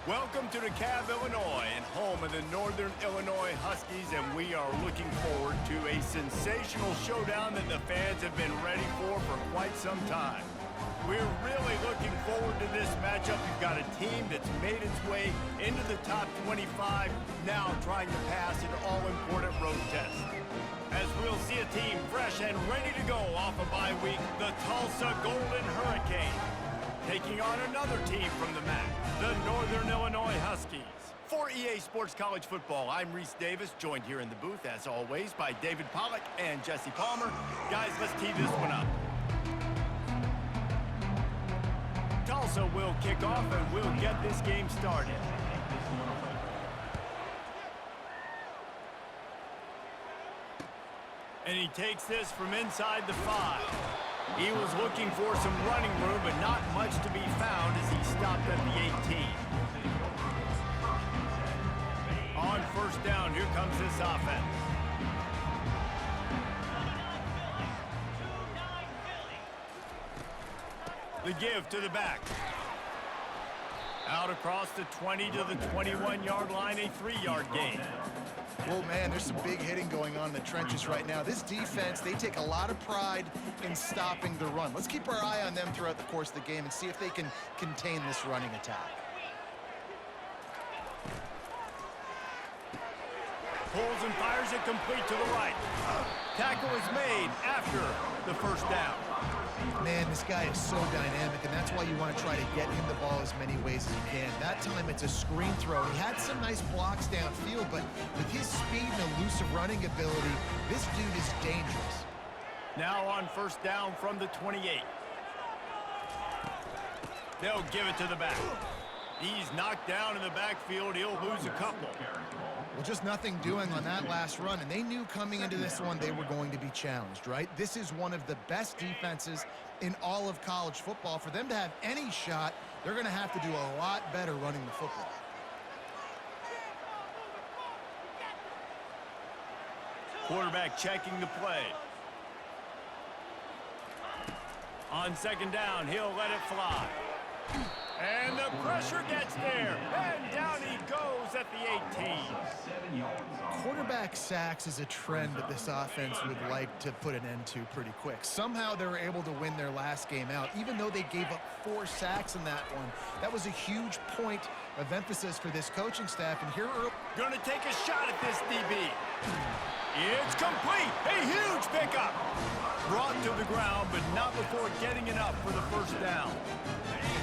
Welcome to DeKalb, Illinois, and home of the Northern Illinois Huskies, and we are looking forward to a sensational showdown that the fans have been ready for quite some time. We're really looking forward to this matchup. You've got a team that's made its way into the top 25, now trying to pass an all-important road test. As we'll see a team fresh and ready to go off a bye week, the Tulsa Golden Hurricane, taking on another team from the MAC, the Northern Illinois Huskies. For EA Sports College Football, I'm Reese Davis, joined here in the booth, as always, by David Pollack and Jesse Palmer. Guys, let's tee this one up. Tulsa will kick off, and we'll get this game started. And he takes this from inside the 5. He was looking for some running room, but not much to be found as he stopped at the 18. On first down, here comes this offense. The give to the back. Out across the 20 to the 21-yard line, a 3-yard gain. Well, man, there's some big hitting going on in the trenches right now. This defense, they take a lot of pride in stopping the run. Let's keep our eye on them throughout the course of the game and see if they can contain this running attack. Pulls and fires it complete to the right. Tackle is made after the first down. Man, this guy is so dynamic, and that's why you want to try to get him the ball as many ways as you can. That time, it's a screen throw. He had some nice blocks downfield, but with his speed and elusive running ability, this dude is dangerous. Now on first down from the 28. They'll give it to the back. He's knocked down in the backfield. He'll lose a couple. Well, just nothing doing on that last run, and they knew coming into this one they were going to be challenged, right? This is one of the best defenses in all of college football. For them to have any shot, they're going to have to do a lot better running the football. Quarterback checking the play. On second down, he'll let it fly. And the pressure gets there, and down he goes at the 18. Quarterback sacks is a trend that this offense would like to put an end to pretty quick. Somehow they were able to win their last game out, even though they gave up 4 sacks in that one. That was a huge point of emphasis for this coaching staff, and here early. Gonna take a shot at this DB. It's complete, a huge pickup. Brought to the ground, but not before getting it up for the first down.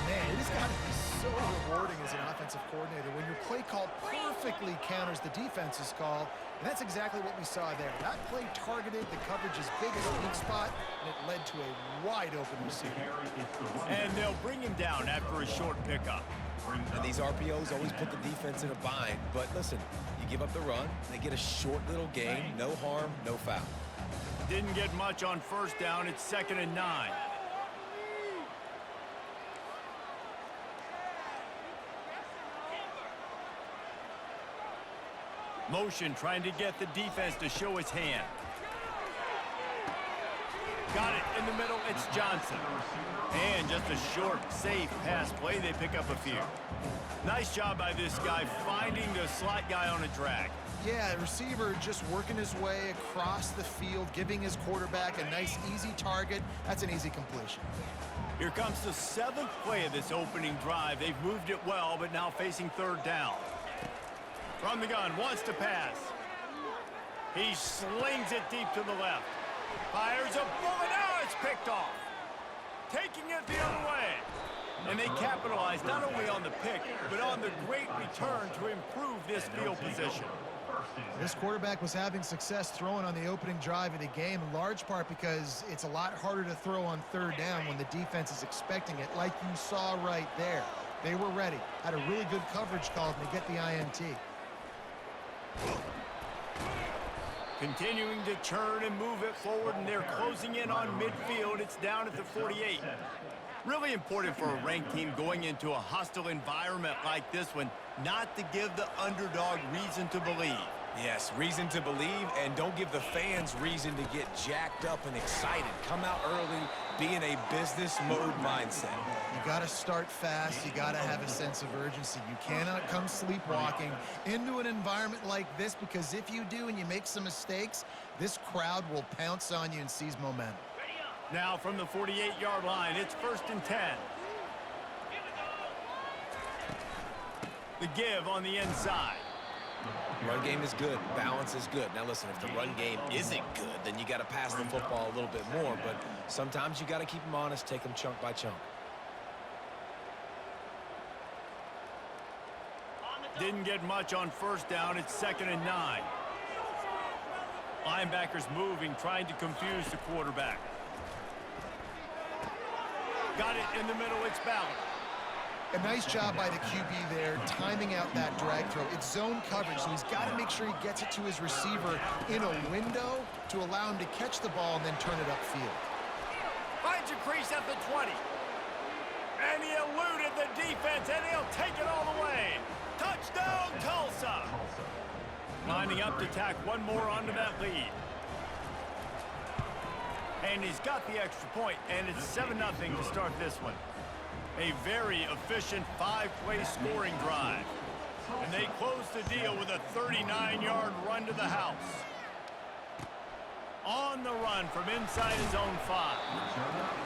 Man, it has got to be so rewarding as an offensive coordinator when your play call perfectly counters the defense's call, and that's exactly what we saw there. That play targeted the coverage's biggest weak spot, and it led to a wide-open receiver. And they'll bring him down after a short pickup. And these RPOs always put the defense in a bind, but listen, you give up the run, they get a short little gain, no harm, no foul. Didn't get much on first down. It's 2nd and 9. Motion trying to get the defense to show his hand. Got it in the middle. It's Johnson. And just a short, safe pass play. They pick up a few. Nice job by this guy finding the slot guy on a drag. Yeah, the receiver just working his way across the field, giving his quarterback a nice, easy target. That's an easy completion. Here comes the 7th play of this opening drive. They've moved it well, but now facing 3rd down. From the gun, wants to pass. He slings it deep to the left. Fires a bullet. Now it's picked off. Taking it the other way. And they capitalize not only on the pick, but on the great return to improve this field position. This quarterback was having success throwing on the opening drive of the game, in large part because it's a lot harder to throw on 3rd down when the defense is expecting it, like you saw right there. They were ready, had a really good coverage call to get the INT. Continuing to churn and move it forward, and they're closing in on midfield. It's down at the 48. Really important for a ranked team going into a hostile environment like this one, not to give the underdog reason to believe. Yes, reason to believe, and don't give the fans reason to get jacked up and excited. Come out early, be in a business mode mindset. You got to start fast. You got to have a sense of urgency. You cannot come sleepwalking into an environment like this, because if you do and you make some mistakes, this crowd will pounce on you and seize momentum. Now from the 48-yard line, it's 1st and 10. The give on the inside. Run game is good. Balance is good. Now, listen, if the run game isn't good, then you got to pass the football a little bit more. But sometimes you got to keep them honest, take them chunk by chunk. Didn't get much on 1st down. It's 2nd and 9. Linebackers moving, trying to confuse the quarterback. Got it in the middle. It's Ballard. A nice job by the QB there, timing out that drag throw. It's zone coverage, so he's got to make sure he gets it to his receiver in a window to allow him to catch the ball and then turn it upfield. Finds a crease at the 20. And he eluded the defense, and he'll take it all the way. Touchdown, Tulsa! Lining up to tack one more onto that lead. And he's got the extra point, and it's 7-0 to start this one. A very efficient 5-play scoring drive. And they close the deal with a 39-yard run to the house. On the run from inside his own 5.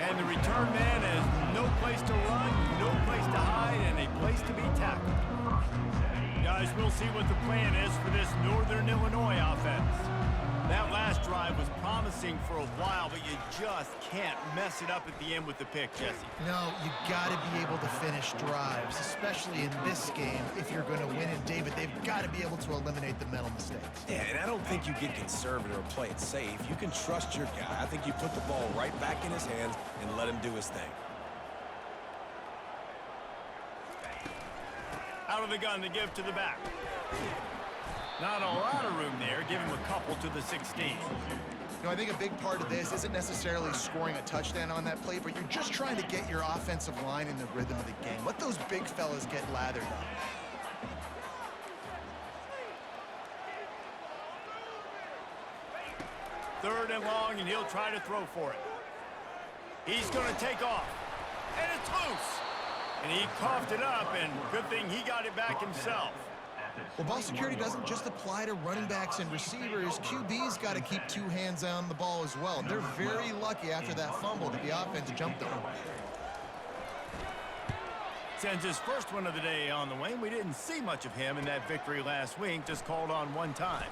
And the return man has no place to run, no place to hide, and a place to be tackled. Guys, we'll see what the plan is for this Northern Illinois offense. That last drive was promising for a while, but you just can't mess it up at the end with the pick, Jesse. No, you got to be able to finish drives, especially in this game. If you're going to win it, David, they've got to be able to eliminate the mental mistakes. Yeah, and I don't think you get conservative or play it safe. You can trust your guy. I think you put the ball right back in his hands and let him do his thing. Out of the gun, the give to the back. Not a lot of room there. Give him a couple to the 16. No, I think a big part of this isn't necessarily scoring a touchdown on that play, but you're just trying to get your offensive line in the rhythm of the game. Let those big fellas get lathered up. Third and long, and he'll try to throw for it. He's going to take off. And it's loose. And he coughed it up, and good thing he got it back himself. Well, ball security doesn't just apply to running backs and receivers. QB's got to keep 2 hands on the ball as well. And they're very lucky after that fumble that the offense jumped on. Sends his first one of the day on the wing. We didn't see much of him in that victory last week, just called on one time.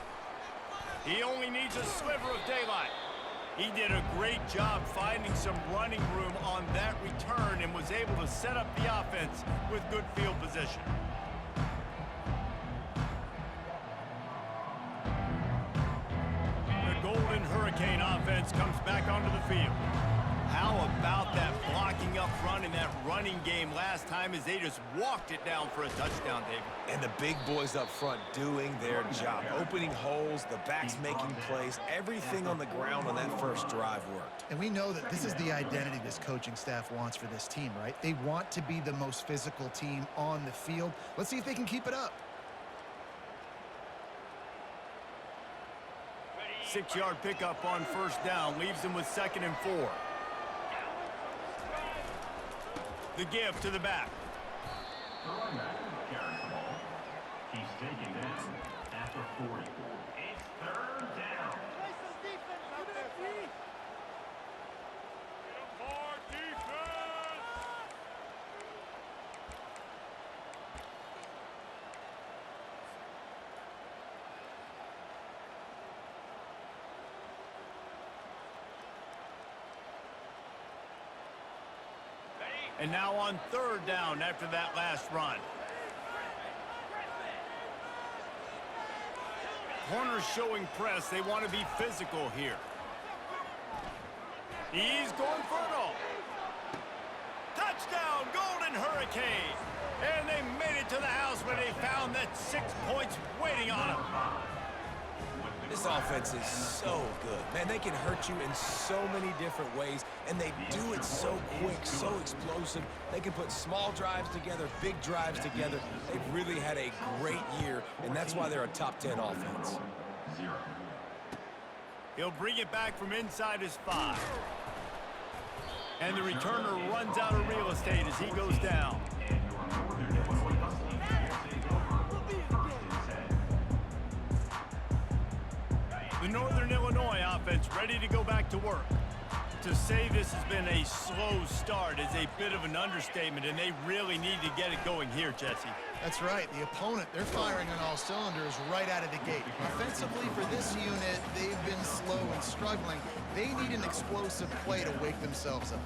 He only needs a sliver of daylight. He did a great job finding some running room on that return and was able to set up the offense with good field position. The Golden Hurricane offense comes back onto the field. How about that blocking up front in that running game last time as they just walked it down for a touchdown, David? And the big boys up front doing their job, opening holes, the backs making plays, everything on the ground on that first drive worked. And we know that this is the identity this coaching staff wants for this team, right? They want to be the most physical team on the field. Let's see if they can keep it up. 6-yard pickup on 1st down leaves them with 2nd and 4. The give to the back. The running back carries the ball. He's taken down after 44. It's 3rd down. More defense! And now on 3rd down after that last run. Corners showing press. They want to be physical here. He's going for it all. Touchdown, Golden Hurricane. And they made it to the house where they found that 6 points waiting on them. This offense is so good. Man, they can hurt you in so many different ways, and they do it so quick, so explosive. They can put small drives together, big drives together. They've really had a great year, and that's why they're a top 10 offense. He'll bring it back from inside his 5. And the returner runs out of real estate as he goes down. The Northern Illinois offense ready to go back to work. To say this has been a slow start is a bit of an understatement, and they really need to get it going here, Jesse. That's right. The opponent, they're firing on all cylinders right out of the gate. Offensively, for this unit, they've been slow and struggling. They need an explosive play to wake themselves up.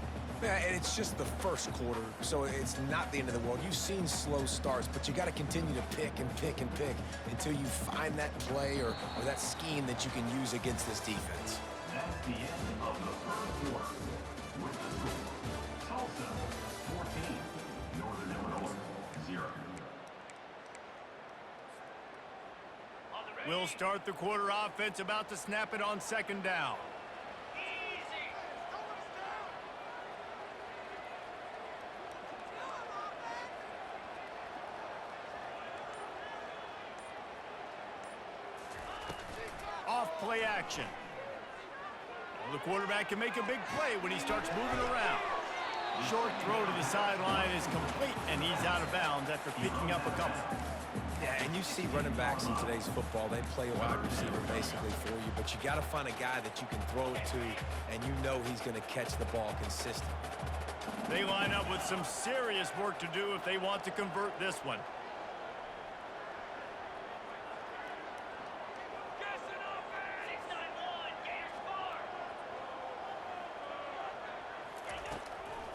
Yeah, and it's just the first quarter, so it's not the end of the world. You've seen slow starts, but you got to continue to pick and pick and pick until you find that play or that scheme that you can use against this defense. That's the end of the first quarter. With the score, Tulsa 14, Northern Illinois 0. We'll start the quarter offense, about to snap it on second down. Off play action. Well, the quarterback can make a big play when he starts moving around. Short throw to the sideline is complete, and he's out of bounds after picking up a couple. Yeah, and you see running backs in today's football, they play a wide receiver basically for you, but you got to find a guy that you can throw it to, and you know he's going to catch the ball consistently. They line up with some serious work to do if they want to convert this one.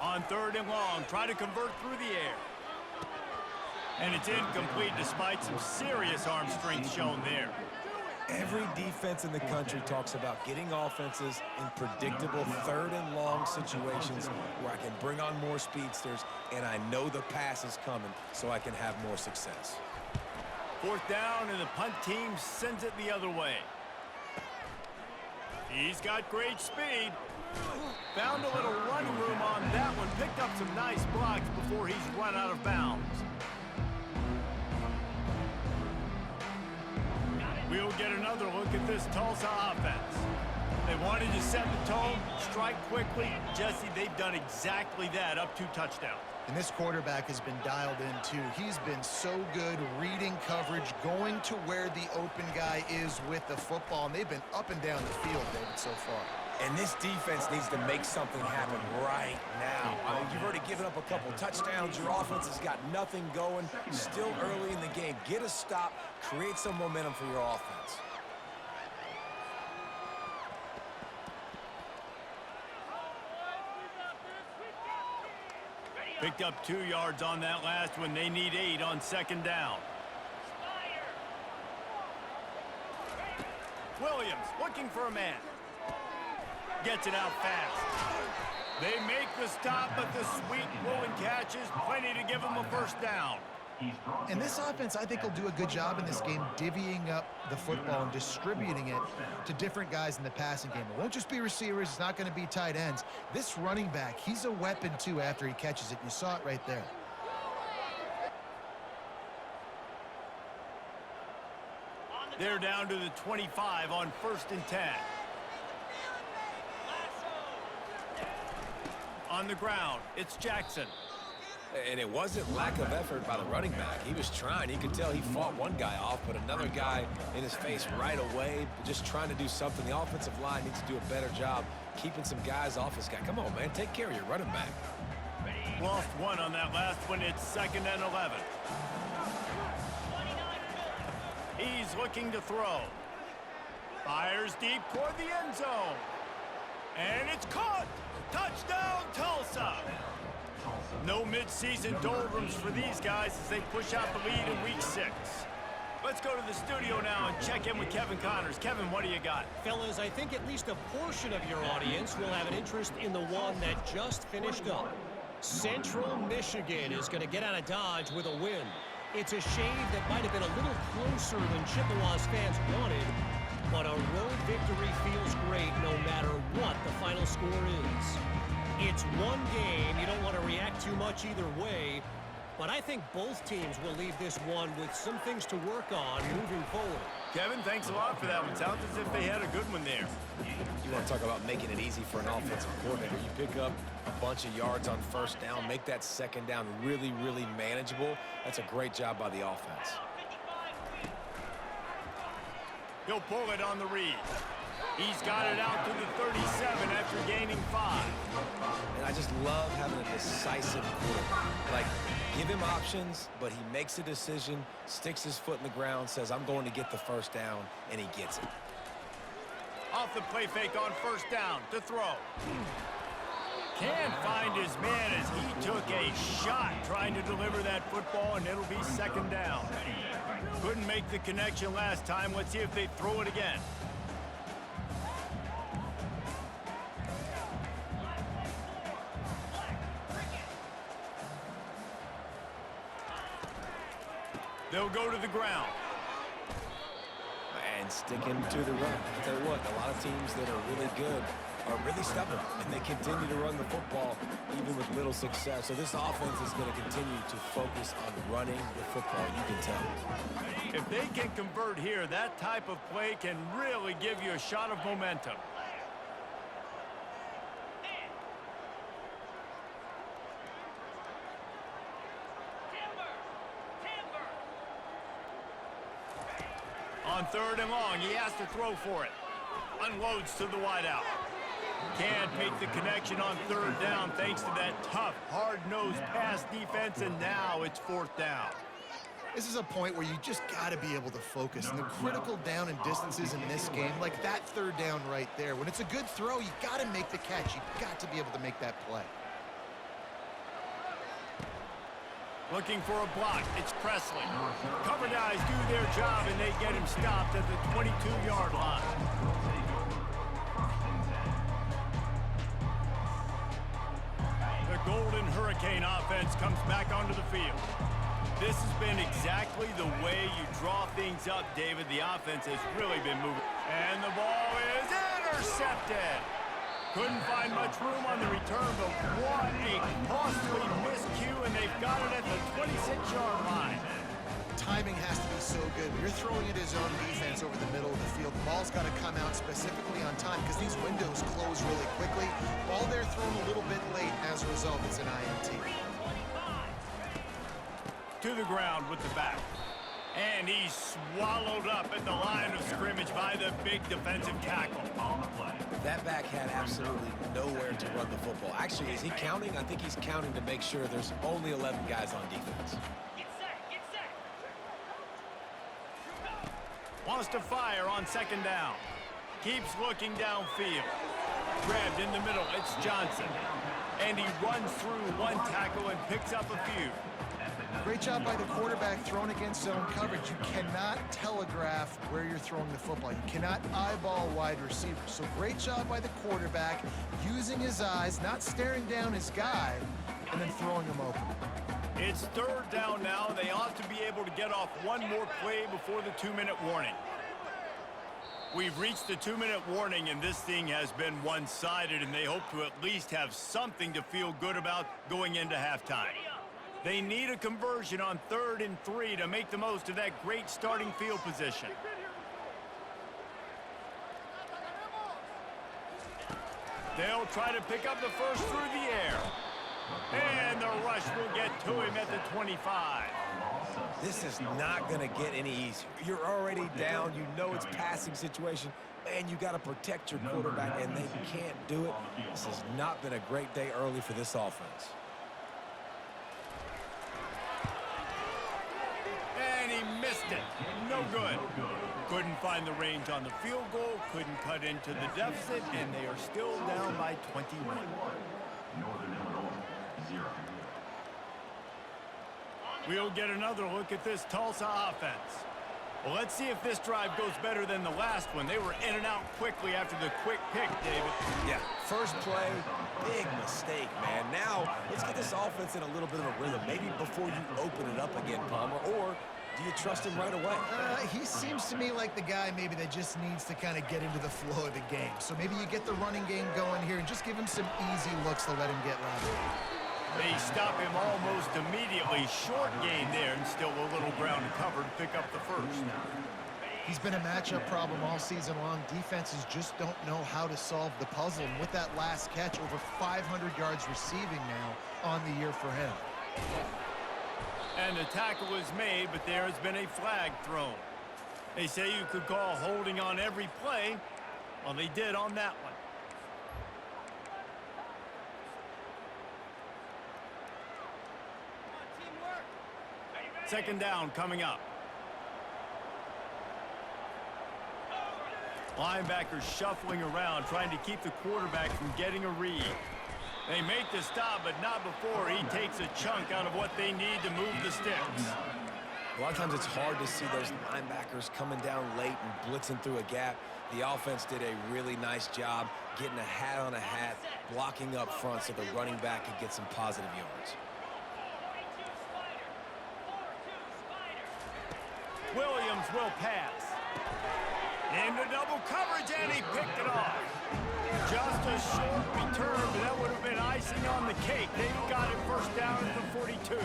On third and long, try to convert through the air. And it's incomplete despite some serious arm strength shown there. Every defense in the country talks about getting offenses in predictable third and long situations where I can bring on more speedsters and I know the pass is coming so I can have more success. Fourth down, and the punt team sends it the other way. He's got great speed. Found a little running room on that one. Picked up some nice blocks before he's run out of bounds. We'll get another look at this Tulsa offense. They wanted to set the tone, strike quickly. Jesse, they've done exactly that, up 2 touchdowns. And this quarterback has been dialed in, too. He's been so good reading coverage, going to where the open guy is with the football, and they've been up and down the field, David, so far. And this defense needs to make something happen right now. I mean, you've already given up a couple touchdowns. Your offense has got nothing going. Still early in the game. Get a stop. Create some momentum for your offense. Picked up 2 yards on that last one. They need 8 on second down. Williams looking for a man. Gets it out fast. They make the stop, but the sweet rolling catch is plenty to give them a first down. And this offense, I think, will do a good job in this game divvying up the football and distributing it to different guys in the passing game. It won't just be receivers. It's not going to be tight ends. This running back, he's a weapon, too, after he catches it. You saw it right there. They're down to the 25 on 1st and 10. On the ground, it's Jackson. And it wasn't lack of effort by the running back. He was trying. You could tell he fought one guy off, but another guy in his face right away, just trying to do something. The offensive line needs to do a better job keeping some guys off his guy. Come on, man. Take care of your running back. Lost 1 on that last one. It's 2nd and 11. He's looking to throw. Fires deep toward the end zone. And it's caught. Touchdown, Tulsa. No midseason doldrums for these guys as they push out the lead in week 6. Let's go to the studio now and check in with Kevin Connors. Kevin, what do you got? Fellas, I think at least a portion of your audience will have an interest in the one that just finished up. Central Michigan is going to get out of Dodge with a win. It's a shave that might have been a little closer than Chippewa's fans wanted, but a road victory feels great no matter what the final score is. It's one game. You don't want to react too much either way, but I think both teams will leave this one with some things to work on moving forward. Kevin, thanks a lot for that one. Sounds as if they had a good one there. You want to talk about making it easy for an offensive coordinator. You pick up a bunch of yards on first down, make that second down really, really manageable. That's a great job by the offense. He'll pull it on the read. He's got it out to the 37 after gaining 5. And I just love having a decisive quarterback. Like, give him options, but he makes a decision, sticks his foot in the ground, says, I'm going to get the first down, and he gets it. Off the play fake on first down to throw. Can't find his man as he took a shot trying to deliver that football, and it'll be second down. Couldn't make the connection last time. Let's see if they throw it again. They'll go to the ground. And sticking to the run. I tell you what, a lot of teams that are really good are really stubborn, and they continue to run the football even with little success. So this offense is going to continue to focus on running the football, you can tell. If they can convert here, that type of play can really give you a shot of momentum. On third and long, he has to throw for it. Unloads to the wideout. Can't make the connection on third down thanks to that tough, hard-nosed pass defense, and now it's fourth down. This is a point where you just got to be able to focus. And the critical down and distances in this game, like that third down right there, when it's a good throw, you got to make the catch. You got to be able to make that play. Looking for a block. It's Presley. Cover guys do their job, and they get him stopped at the 22-yard line. The Golden Hurricane offense comes back onto the field. This has been exactly the way you draw things up, David. The offense has really been moving. And the ball is intercepted. Couldn't find much room on the return, but what a costly miscue, and they've got it at the 26-yard line. Timing has to be so good. When you're throwing it as zone defense over the middle of the field, the ball's got to come out specifically on time because these windows close really quickly. Ball there thrown a little bit late. As a result, it's an INT. To the ground with the back. And he's swallowed up at the line of scrimmage by the big defensive tackle. That back had absolutely nowhere to run the football. Actually, is he counting? I think he's counting to make sure there's only 11 guys on defense. Wants to fire on second down. Keeps looking downfield. Grabbed in the middle. It's Johnson. And he runs through one tackle and picks up a few. Great job by the quarterback thrown against zone coverage. You cannot telegraph where you're throwing the football. You cannot eyeball wide receivers. So great job by the quarterback using his eyes, not staring down his guy, and then throwing him open. It's third down now. They ought to be able to get off one more play before the 2-minute warning. We've reached the 2-minute warning, and this thing has been one-sided, and they hope to at least have something to feel good about going into halftime. They need a conversion on 3rd and 3 to make the most of that great starting field position. They'll try to pick up the first through the air. And the rush will get to him at the 25. This is not going to get any easier. You're already down. You know it's passing situation. Man, you got to protect your quarterback, and they can't do it. This has not been a great day early for this offense. And he missed it. No good. Couldn't find the range on the field goal, couldn't cut into the deficit, and they are still down by 21. We'll get another look at this Tulsa offense. Well, let's see if this drive goes better than the last one. They were in and out quickly after the quick pick, David. Yeah, first play, big mistake, man. Now, let's get this offense in a little bit of a rhythm. Maybe before you open it up again, Palmer, or do Do you trust him right away? He seems to me like the guy maybe that just needs to kind of get into the flow of the game. So maybe you get the running game going here and just give him some easy looks to let him get loud. They stop him almost immediately. Short gain there, and still a little ground covered to pick up the first. He's been a matchup problem all season long. Defenses just don't know how to solve the puzzle. And with that last catch, over 500 yards receiving now on the year for him. And the tackle is made, but there has been a flag thrown. They say you could call holding on every play. Well, they did on that one. Second down coming up. Linebackers shuffling around, trying to keep the quarterback from getting a read. They make the stop, but not before he takes a chunk out of what they need to move the sticks. A lot of times it's hard to see those linebackers coming down late and blitzing through a gap. The offense did a really nice job getting a hat on a hat, blocking up front so the running back could get some positive yards. Williams will pass. Into double coverage, and he picked it off. Just a short return, but that would have been icing on the cake. They've got it first down at the 42.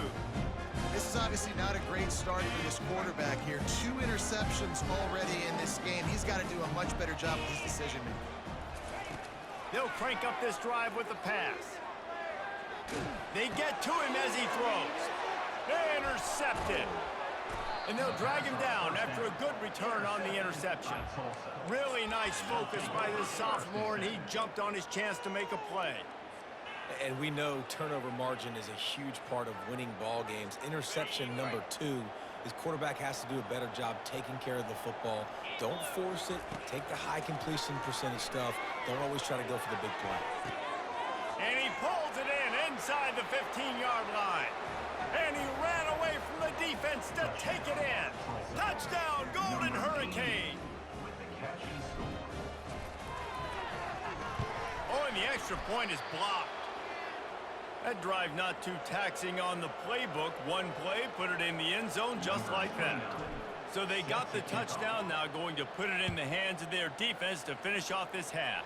This is obviously not a great start for this quarterback here. 2 interceptions already in this game. He's got to do a much better job with his decision-making. They'll crank up this drive with the pass. They get to him as he throws. Intercepted. And they'll drag him down after a good return on the interception. Really nice focus by this sophomore, and he jumped on his chance to make a play. And we know turnover margin is a huge part of winning ball games. Interception number 2, his quarterback has to do a better job taking care of the football. Don't force it. Take the high completion percentage stuff. Don't always try to go for the big play. And he pulls it in inside the 15-yard line. And he ran away from the defense to take it in. Touchdown, Golden Hurricane. Oh, and the extra point is blocked. That drive not too taxing on the playbook. One play, put it in the end zone just like that. So they got the touchdown, now going to put it in the hands of their defense to finish off this half.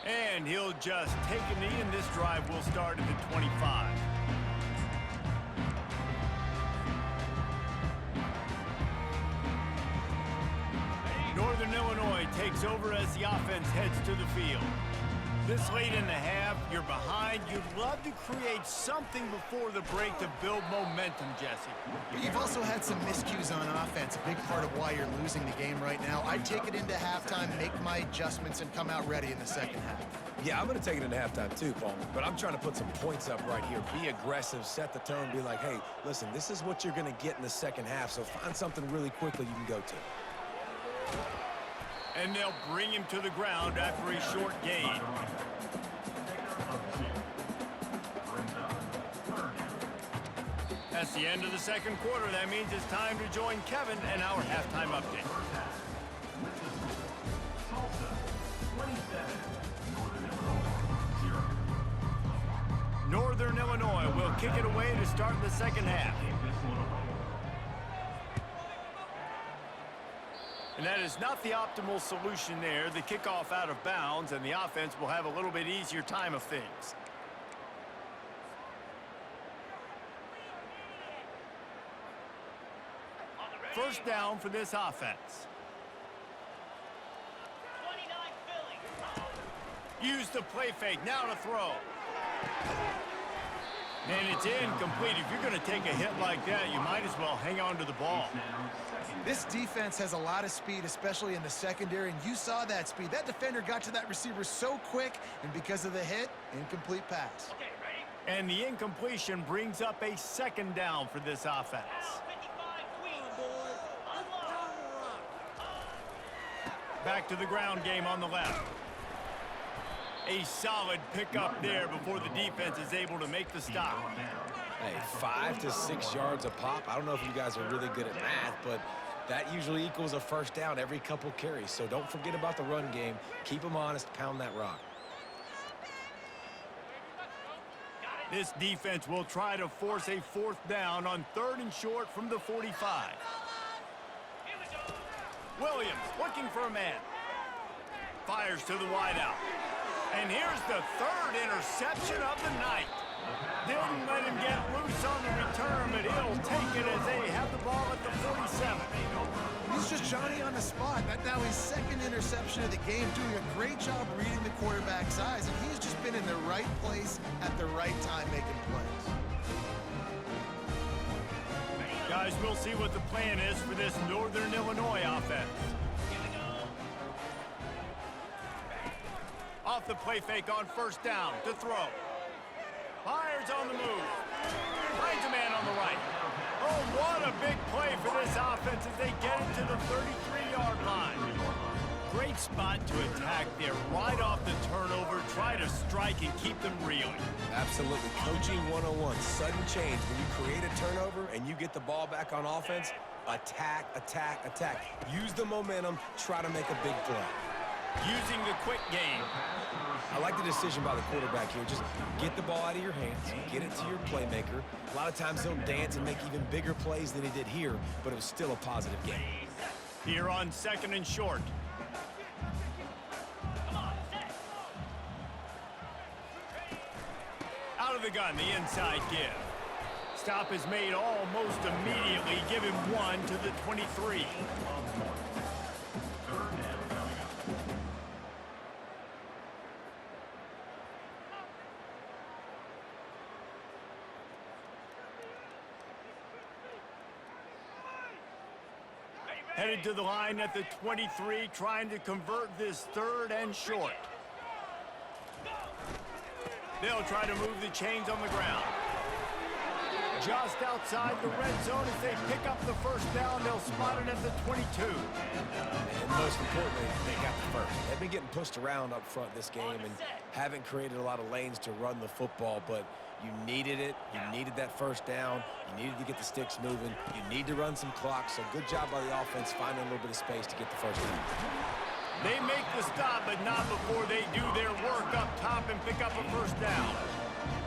And he'll just take a knee, and this drive will start at the 25. Northern Illinois takes over as the offense heads to the field. This late in the half, you're behind. You'd love to create something before the break to build momentum, Jesse. But you've also had some miscues on offense, a big part of why you're losing the game right now. I'd take it into halftime, make my adjustments, and come out ready in the second half. Yeah, I'm going to take it into halftime too, Paul. But I'm trying to put some points up right here. Be aggressive, set the tone, be like, hey, listen, this is what you're going to get in the second half, so find something really quickly you can go to. And they'll bring him to the ground after a short gain. That's the end of the second quarter. That means it's time to join Kevin and our halftime update. Tulsa, 27. Northern Illinois will kick it away to start the second half. And that is not the optimal solution there. The kickoff out of bounds, and the offense will have a little bit easier time of things. First down for this offense. Use the play fake, now to throw. And it's incomplete. If you're going to take a hit like that, you might as well hang on to the ball. This defense has a lot of speed, especially in the secondary, and you saw that speed. That defender got to that receiver so quick, and because of the hit, incomplete pass. And the incompletion brings up a second down for this offense. Back to the ground game on the left. A solid pickup there before the defense is able to make the stop. Hey, 5 to 6 yards a pop. I don't know if you guys are really good at math, but that usually equals a first down every couple carries. So don't forget about the run game. Keep them honest, pound that rock. This defense will try to force a 4th down on 3rd and short from the 45. Williams looking for a man. Fires to the wideout. And here's the 3rd interception of the night. Didn't let him get loose on the return, but he'll take it as they have the ball at the 47. He's just Johnny on the spot. That's now his 2nd interception of the game, doing a great job reading the quarterback's eyes, and he's just been in the right place at the right time making plays. Guys, we'll see what the plan is for this Northern Illinois offense. Off the play fake on 1st down to throw. Fires on the move. Finds a man on the right. Oh, what a big play for this offense as they get it to the 33-yard line. Great spot to attack there right off the turnover. Try to strike and keep them reeling. Absolutely. Coaching 101. Sudden change. When you create a turnover and you get the ball back on offense, attack, attack, attack. Use the momentum. Try to make a big play. Using the quick game. I like the decision by the quarterback here. Just get the ball out of your hands, get it to your playmaker. A lot of times he'll dance and make even bigger plays than he did here, but it was still a positive game. Here on 2nd and short. Out of the gun, the inside give. Stop is made almost immediately. Give him 1 to the 23. Headed to the line at the 23, trying to convert this 3rd and short. They'll try to move the chains on the ground. Just outside the red zone as they pick up the 1st down. They'll spot it at the 22. And most importantly, they got the 1st. They've been getting pushed around up front this game and haven't created a lot of lanes to run the football, but you needed it. You needed that 1st down. You needed to get the sticks moving. You need to run some clock, so good job by the offense finding a little bit of space to get the 1st down. They make the stop, but not before they do their work up top and pick up a 1st down.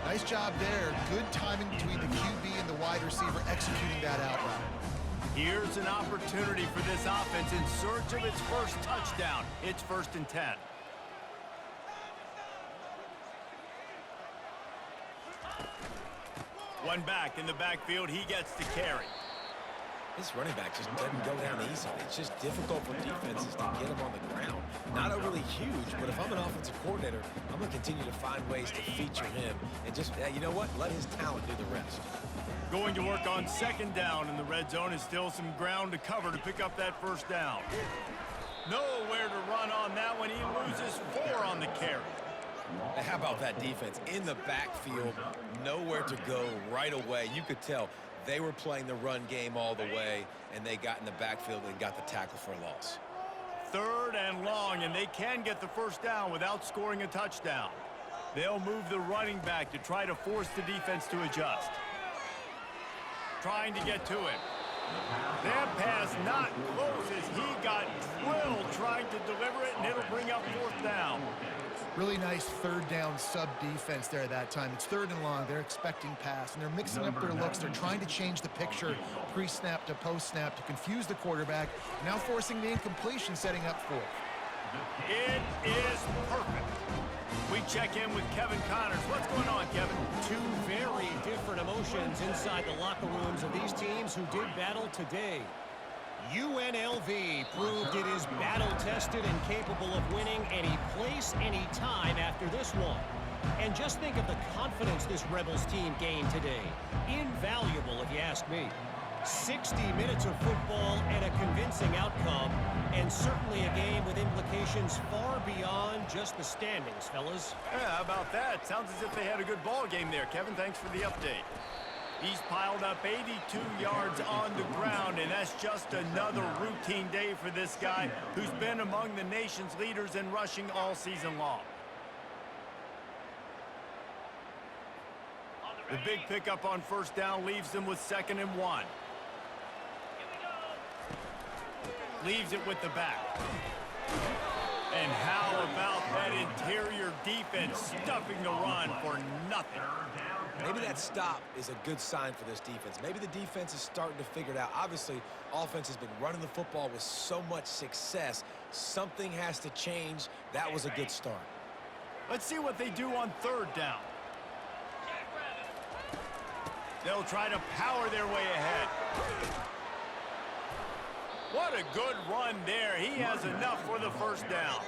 Nice job there. Good timing between the QB and the wide receiver executing that out route. Here's an opportunity for this offense in search of its 1st touchdown. It's 1st and 10. One back in the backfield. He gets the carry. This running back just doesn't go down easy. It's just difficult for defenses to get him on the ground. Not overly huge, but if I'm an offensive coordinator, I'm going to continue to find ways to feature him and just, you know what, let his talent do the rest. Going to work on 2nd down in the red zone. Is still some ground to cover to pick up that 1st down. Nowhere to run on that one. He loses 4 on the carry. How about that defense? In the backfield, nowhere to go right away. You could tell they were playing the run game all the way, and they got in the backfield and got the tackle for a loss. 3rd and long, and they can get the 1st down without scoring a touchdown. They'll move the running back to try to force the defense to adjust. Trying to get to him. That pass not close as he got drilled trying to deliver it, and it'll bring up 4th down. Really nice 3rd down sub-defense there that time. It's 3rd and long. They're expecting pass, and they're mixing up their looks. They're trying to change the picture pre-snap to post-snap to confuse the quarterback, now forcing the incompletion, setting up 4th. It is perfect. We check in with Kevin Connors. What's going on, Kevin? 2 very different emotions inside the locker rooms of these teams who did battle today. UNLV proved it is battle-tested and capable of winning any place, any time after this one. And just think of the confidence this Rebels team gained today. Invaluable, if you ask me. 60 minutes of football and a convincing outcome, and certainly a game with implications far beyond just the standings, fellas. Yeah, how about that? Sounds as if they had a good ball game there, Kevin. Thanks for the update. He's piled up 82 yards on the ground, and that's just another routine day for this guy who's been among the nation's leaders in rushing all season long. The big pickup on 1st down leaves them with 2nd and 1. Leaves it with the back. And how about that interior defense stuffing the run for nothing? Maybe that stop is a good sign for this defense. Maybe the defense is starting to figure it out. Obviously, offense has been running the football with so much success. Something has to change. That was a good start. Let's see what they do on third down. They'll try to power their way ahead. What a good run there. He has enough for the first down.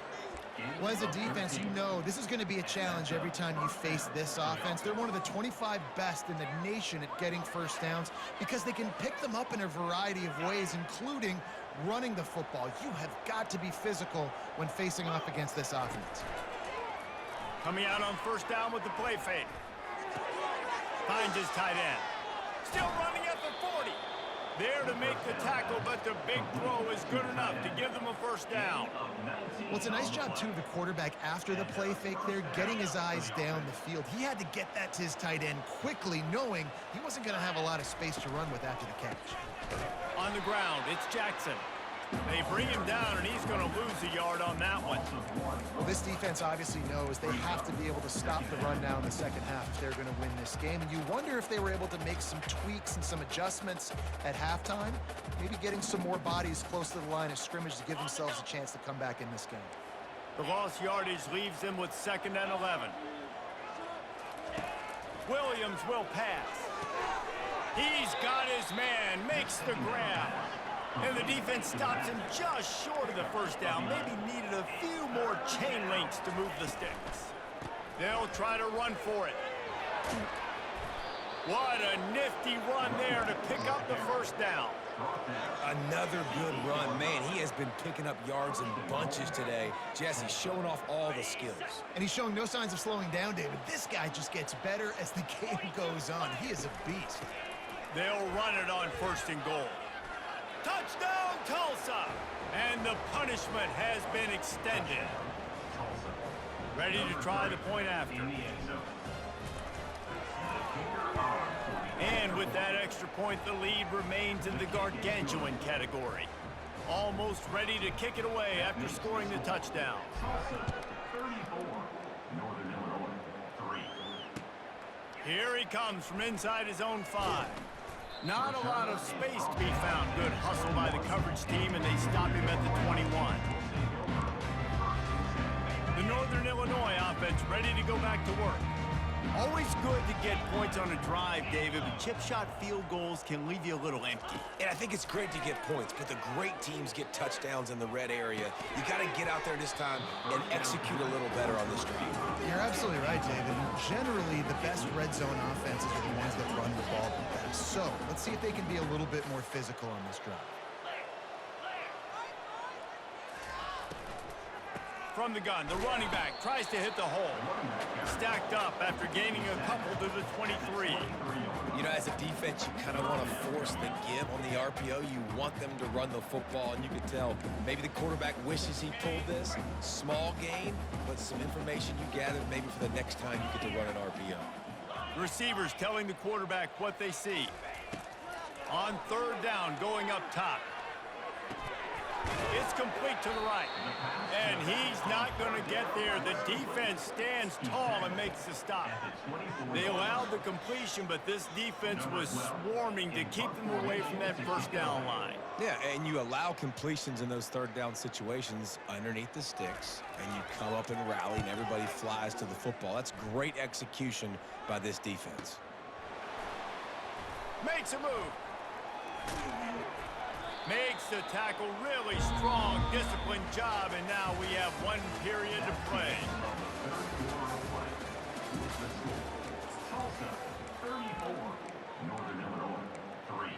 Well, as a defense, you know this is going to be a challenge every time you face this offense. They're one of the 25 best in the nation at getting first downs because they can pick them up in a variety of ways, including running the football. You have got to be physical when facing off against this offense. Coming out on first down with the play fake. Finds his tight end. Still running at the 40. There to make the tackle, but the big throw is good enough to give them a first down. Well, it's a nice job, too, of the quarterback after the play fake there, getting his eyes down the field. He had to get that to his tight end quickly, knowing he wasn't going to have a lot of space to run with after the catch. On the ground, it's Jackson. They bring him down, and he's going to lose a yard on that one. Well, this defense obviously knows they have to be able to stop the run down in the second half if they're going to win this game. And you wonder if they were able to make some tweaks and some adjustments at halftime, maybe getting some more bodies close to the line of scrimmage to give themselves a chance to come back in this game. The lost yardage leaves them with 2nd and 11. Williams will pass. He's got his man, makes the grab. And the defense stops him just short of the first down. Maybe needed a few more chain links to move the sticks. They'll try to run for it. What a nifty run there to pick up the first down. Another good run. Man, he has been picking up yards in bunches today. Jesse showing off all the skills. And he's showing no signs of slowing down, David. This guy just gets better as the game goes on. He is a beast. They'll run it on 1st and goal. Touchdown, Tulsa! And the punishment has been extended. Ready to try the point after. And with that extra point, the lead remains in the gargantuan category. Almost ready to kick it away after scoring the touchdown. 34, Northern Illinois 3. Here he comes from inside his own 5. Not a lot of space to be found. Good hustle by the coverage team, and they stop him at the 21. The Northern Illinois offense ready to go back to work. Always good to get points on a drive, David, but chip shot field goals can leave you a little empty. And I think it's great to get points, but the great teams get touchdowns in the red area. You got to get out there this time and execute a little better on this drive. You're absolutely right, David. Generally, the best red zone offenses are the ones that run the ball the best. So let's see if they can be a little bit more physical on this drive. From the gun, the running back tries to hit the hole. Stacked up after gaining a couple to the 23. You know, as a defense, you kind of want to force the give on the RPO. You want them to run the football, and you can tell maybe the quarterback wishes he pulled this. Small gain, but some information you gathered maybe for the next time you get to run an RPO. Receivers telling the quarterback what they see. On 3rd down, going up top. It's complete to the right. And he's not going to get there. The defense stands tall and makes the stop. They allowed the completion, but this defense was swarming to keep them away from that first down line. Yeah, and you allow completions in those 3rd down situations underneath the sticks, and you come up and rally, and everybody flies to the football. That's great execution by this defense. Makes a move. Makes the tackle really strong, disciplined job, and now we have 1 period to play. Tulsa 34, Northern Illinois 3.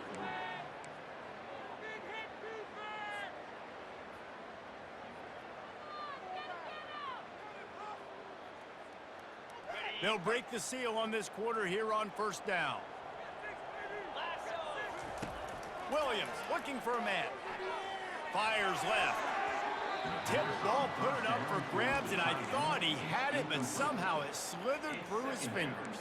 They'll break the seal on this quarter here on 1st down. Williams looking for a man. Fires left. Tip ball, put it up for grabs, and I thought he had it, but somehow it slithered through his fingers.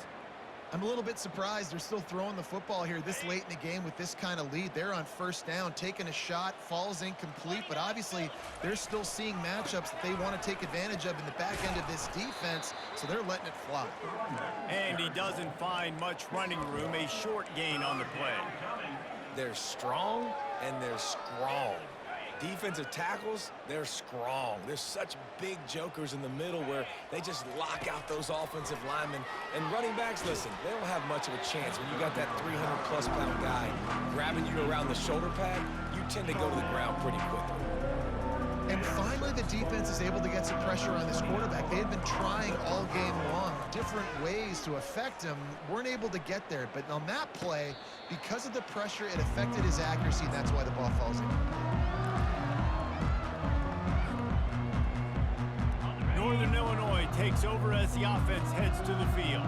I'm a little bit surprised they're still throwing the football here this late in the game with this kind of lead. They're on first down, taking a shot, falls incomplete, but obviously they're still seeing matchups that they want to take advantage of in the back end of this defense, so they're letting it fly. And he doesn't find much running room, a short gain on the play. They're strong and they're strong. Defensive tackles, they're strong. There's such big jokers in the middle where they just lock out those offensive linemen. And running backs, listen, they don't have much of a chance. When you got that 300-plus pound guy grabbing you around the shoulder pad, you tend to go to the ground pretty quickly. And finally, the defense is able to get some pressure on this quarterback. They had been trying all game long, different ways to affect him, weren't able to get there. But on that play, because of the pressure, it affected his accuracy, and that's why the ball falls in. Northern Illinois takes over as the offense heads to the field.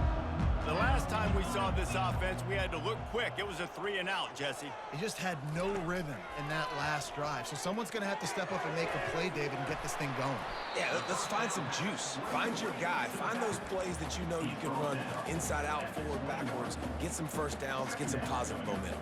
The last time we saw this offense, we had to look quick. It was a 3-and-out, Jesse. He just had no rhythm in that last drive. So someone's going to have to step up and make a play, David, and get this thing going. Yeah, let's find some juice. Find your guy. Find those plays that you know you can run inside out, forward, backwards, get some first downs, get some positive momentum.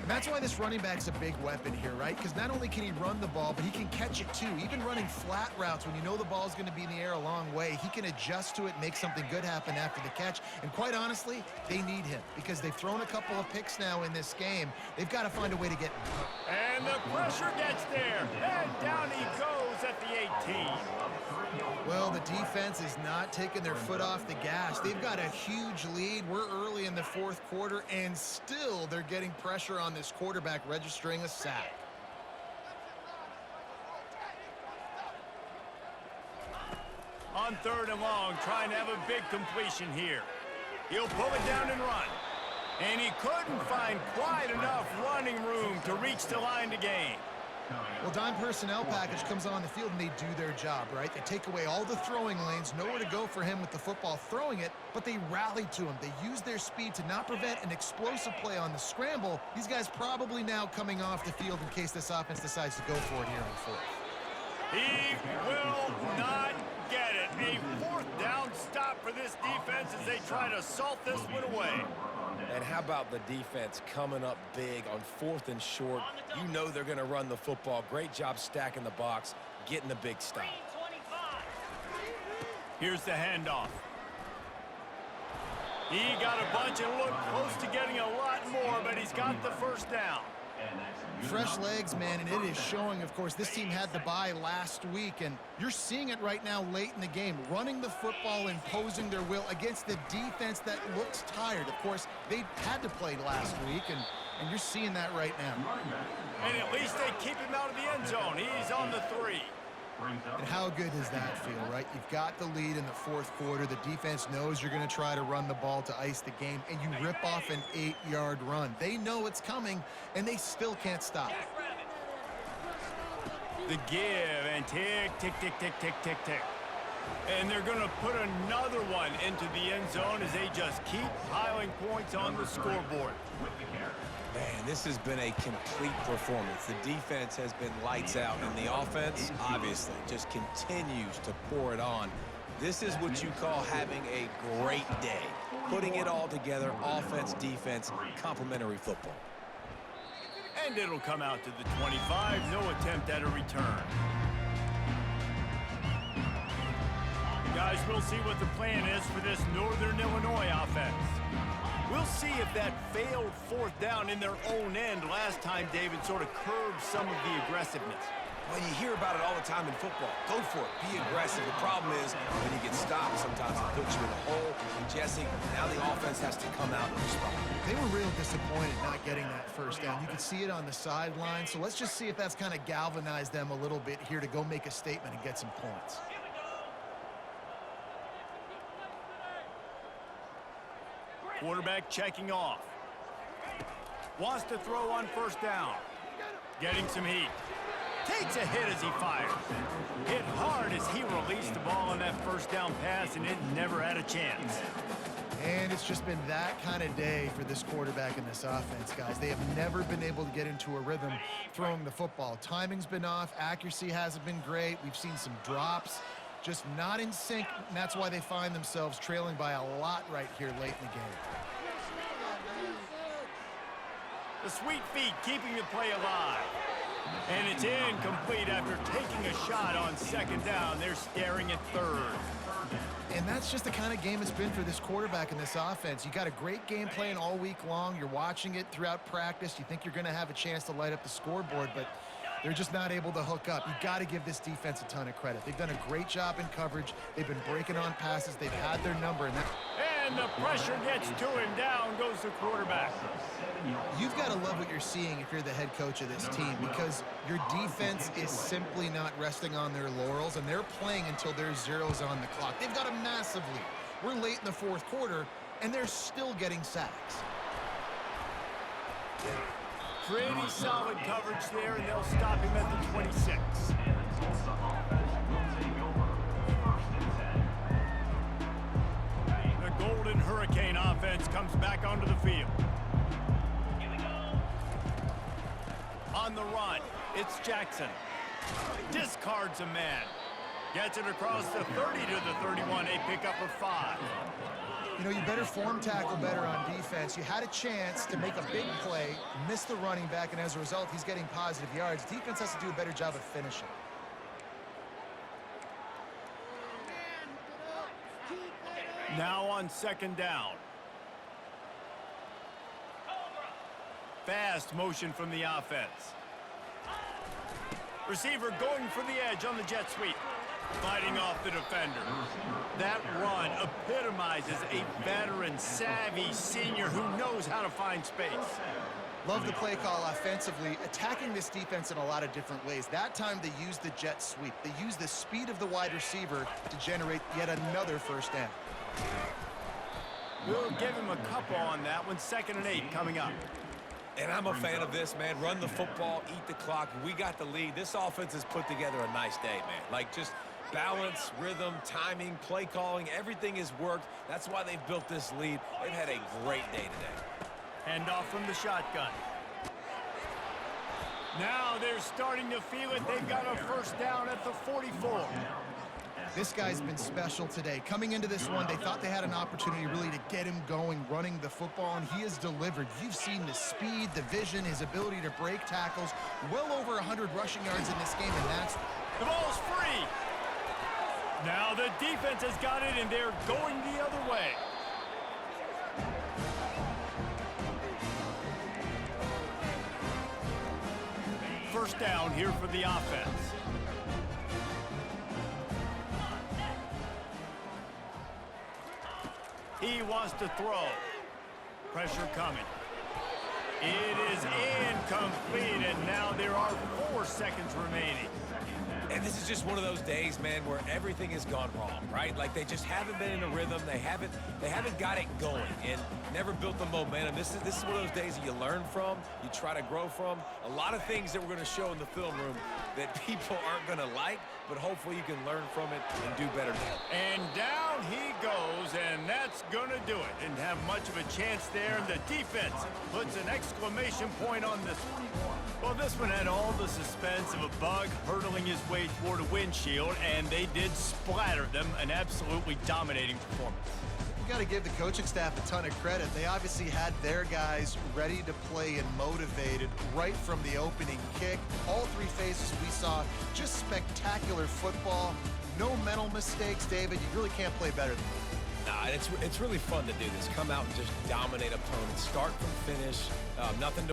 And that's why this running back's a big weapon here, right? Because not only can he run the ball, but he can catch it too. Even running flat routes when you know the ball's going to be in the air a long way, he can adjust to it, make something good happen after the catch. And quite honestly, they need him because they've thrown a couple of picks now in this game. They've got to find a way to get him. And the pressure gets there. And down he goes at the 18. Well, the defense is not taking their foot off the gas. They've got a huge lead. We're early in the fourth quarter, and still they're getting pressure on this quarterback, registering a sack. On 3rd and long, trying to have a big completion here. He'll pull it down and run. And he couldn't find quite enough running room to reach the line to gain. Well, dime personnel package comes on the field, and they do their job, right? They take away all the throwing lanes, nowhere to go for him with the football throwing it, but they rally to him. They use their speed to not prevent an explosive play on the scramble. These guys probably now coming off the field in case this offense decides to go for it here on 4th. He will not get it. A 4th down stop for this defense as they try to salt this one away. And how about the defense coming up big on 4th and short? You know they're going to run the football. Great job stacking the box, getting the big stop. Here's the handoff. He got a bunch and looked close to getting a lot more, but he's got the first down. Fresh legs, man, and it is showing. Of course, this team had the bye last week, and you're seeing it right now late in the game. Running the football, imposing their will against the defense that looks tired. Of course, they had to play last week, and you're seeing that right now. And at least they keep him out of the end zone. He's on the 3. And how good does that feel, right? You've got the lead in the 4th quarter. The defense knows you're going to try to run the ball to ice the game, and you rip off an 8-yard run. They know it's coming, and they still can't stop. The give, and tick, tick, tick, tick, tick, tick, tick. And they're going to put another one into the end zone as they just keep piling points on the scoreboard. Man, this has been a complete performance. The defense has been lights out, and the offense, obviously, just continues to pour it on. This is what you call having a great day. Putting it all together, offense, defense, complementary football. And it'll come out to the 25. No attempt at a return. Guys, we'll see what the plan is for this Northern Illinois offense. We'll see if that failed 4th down in their own end last time, David, sort of curbed some of the aggressiveness. Well, you hear about it all the time in football. Go for it. Be aggressive. The problem is when you get stopped, sometimes it puts you in a hole. And Jesse, now the offense has to come out and respond. They were real disappointed not getting that first down. You can see it on the sideline. So let's just see if that's kind of galvanized them a little bit here to go make a statement and get some points. Quarterback checking off. Wants to throw on 1st down. Getting some heat. Takes a hit as he fires. Hit hard as he released the ball on that 1st down pass, and it never had a chance. And it's just been that kind of day for this quarterback and this offense, guys. They have never been able to get into a rhythm throwing the football. Timing's been off. Accuracy hasn't been great. We've seen some drops. just not in sync, and that's why they find themselves trailing by a lot right here late in the game. The sweet feet keeping the play alive. And it's incomplete after taking a shot on second down. They're staring at third. And that's just the kind of game it's been for this quarterback in this offense. You got a great game plan all week long. You're watching it throughout practice. You think you're going to have a chance to light up the scoreboard, but they're just not able to hook up. You got to give this defense a ton of credit. They've done a great job in coverage. They've been breaking on passes. They've had their number. And the pressure gets to him. Down goes the quarterback. You've got to love what you're seeing if you're the head coach of this team, because your defense is simply not resting on their laurels, and they're playing until there's zeros on the clock. They've got a massive lead. We're late in the fourth quarter, and they're still getting sacks. Pretty solid coverage there, and they'll stop him at the 26. And the Tulsa offense will take over 1st and 10. The Golden Hurricane offense comes back onto the field. On the run, it's Jackson. Discards a man. Gets it across the 30 to the 31, a pickup of 5. You know, you better form tackle better on defense. You had a chance to make a big play, miss the running back, and as a result, he's getting positive yards. Defense has to do a better job of finishing. Now on second down. Fast motion from the offense. Receiver going for the edge on the jet sweep. Fighting off the defender. That run epitomizes a veteran, savvy senior who knows how to find space. Love the play call offensively, attacking this defense in a lot of different ways. That time they used the jet sweep. They used the speed of the wide receiver to generate yet another first down. We'll give him a couple on that one. 2nd and 8 coming up. And I'm a fan of this, man. Run the football, eat the clock. We got the lead. This offense has put together a nice day, man. Like, just balance, rhythm, timing, play calling, everything has worked. That's why they've built this lead. They've had a great day today. Hand off from the shotgun. Now they're starting to feel it. They've got a first down at the 44. This guy's been special today. Coming into this one, they thought they had an opportunity really to get him going, running the football, and he has delivered. You've seen the speed, the vision, his ability to break tackles. Well over 100 rushing yards in this game, and that's... The ball's free. Now the defense has got it, and they're going the other way. First down here for the offense. He wants to throw. Pressure coming. It is incomplete, and now there are 4 seconds remaining. And this is just one of those days, man, where everything has gone wrong, right? Like, they just haven't been in a rhythm. They haven't got it going and never built the momentum. This is one of those days that you learn from, you try to grow from. A lot of things that we're going to show in the film room that people aren't going to like, but hopefully you can learn from it and do better now. And down he goes, and that's going to do it. Didn't have much of a chance there, and the defense puts an exclamation point on this one. Well, this one had all the suspense of a bug hurtling his way toward a windshield, and they did splatter them. An absolutely dominating performance. You got to give the coaching staff a ton of credit. They obviously had their guys ready to play and motivated right from the opening kick. All 3 phases we saw, just spectacular football. No mental mistakes, David. You really can't play better than that. Nah, it's really fun to do this. Come out and just dominate opponents. Start from finish. Nothing to